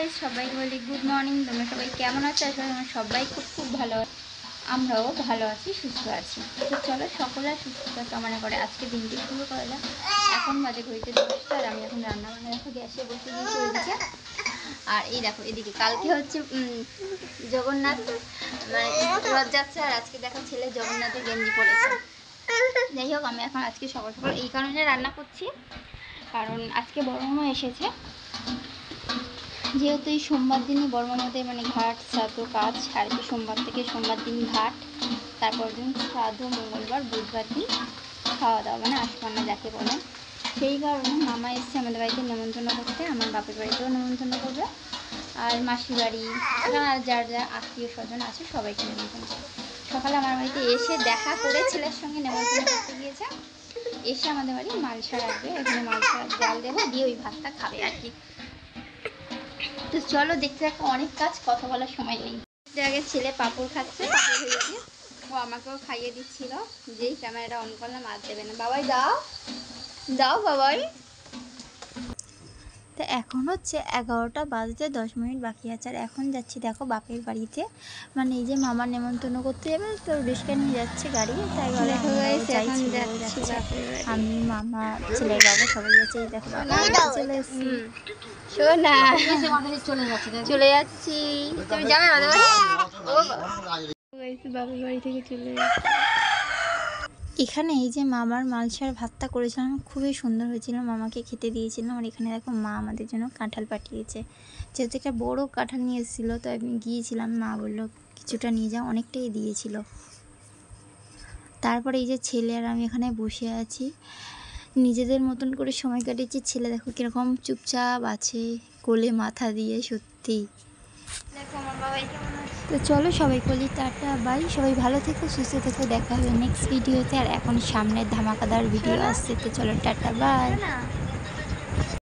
Guys, সবাইকে বলি good morning. তোমরা সবাই কেমন আছো? আসলে আমরা সবাই খুব ভালো আছি। আমরাও ভালো আছি, সুস্থ আছি। তো চলো সকলে সুস্থতা কামনা করে আজকে দিনটি শুরু করা যাক। এখন বাজে ঘড়িতে 10টা আর আমি এখন রান্না বান্না দেখো গ্যাসে বসে দিয়েছি ওইদিকে। আর এই দেখো এদিকে কালকে হচ্ছে জগন্নাথ রথযাত্রা, আর আজকে দেখো ছেলে জগন্নাথের গেঞ্জি পরেছে। যাই হোক, আমি এখন আজকে সকাল সকাল এই কারণে রান্না করছি, কারণ আজকে বড় মামা এসেছে। যেহেতু এই সোমবার দিনই বড় মামাদের মানে ঘাট শ্রাদ্ধ কাজ, আর কি সোমবার থেকে সোমবার দিন ঘাট, তারপর দিন শ্রাদ্ধ, মঙ্গলবার বুধবার দিন খাওয়া দাওয়া মানে আশপান্না যাকে বলে। সেই কারণে মামা এসছে আমাদের বাড়িতে নেমন্তন্ন করতে, আমার বাপের বাড়িতেও নেমন্তন্ন করবে, আর মাসির বাড়ি আর যার যা আত্মীয় স্বজন আছে সবাইকে নেমন্তন্ন করবে। সকালে আমার বাড়িতে এসে দেখা করে ছেলের সঙ্গে নেমন্তন্ন করতে গিয়েছে। এসে আমাদের বাড়ি মালসা রাখবে, এখানে মালসা জাল দেবো, দিয়ে ওই ভাতটা খাবে আর কি। তো চলো দেখতে দেখো, অনেক কাজ, কথা বলার সময় নেই। আগে ছেলে পাঁপড় খাচ্ছে, পাঁপড় ভেজেছে, ও আমাকেও খাইয়ে দিচ্ছিল। যেই ক্যামেরাটা অন করলাম আর দেবে না। বাবাই দাও দাও বাবাই। তো এখন হচ্ছে 11টা বাজতে 10 মিনিট বাকি আছে, আর এখন যাচ্ছি দেখো বাপের বাড়িতে, মানে এই যে মামার নেমন্তন্ন করতে যাবে, তো রিস্কা নিয়ে যাচ্ছে গাড়ি, তাই বলে আমি মামা ছেলের বাবা সবাই যাচ্ছে। এই দেখো চলে এসেছি, শোনা চলে যাচ্ছি। তুমি যাবে আমাদের বাড়ি? বাপের বাড়ি থেকে চলে যাচ্ছি। এখানে এই যে মামার মালসার ভাতটা করেছিলাম, খুবই সুন্দর হয়েছিল, মামাকে খেতে দিয়েছিলাম। আর এখানে দেখো মা আমাদের জন্য কাঁঠাল পাঠিয়েছে, যেহেতু একটা বড়ো কাঁঠাল নিয়ে এসেছিলো, তো আমি গিয়েছিলাম, মা বললো কিছুটা নিয়ে যাও, অনেকটাই দিয়েছিল। তারপরে এই যে ছেলে আর আমি এখানে বসে আছি, নিজেদের মতন করে সময় কাটিয়েছি। ছেলে দেখো কীরকম চুপচাপ আছে, কোলে মাথা দিয়ে, সত্যি দেখো আমার বাবাই কেমন আছে। তো চলো সবাই বলি টাটা বাই, সবাই ভালো থেকো, সুস্থ থেকো, দেখা হবে নেক্সট ভিডিওতে। আর এখন সামনের ধামাকাদার ভিডিও আসছে, তো চলো টাটা বাই।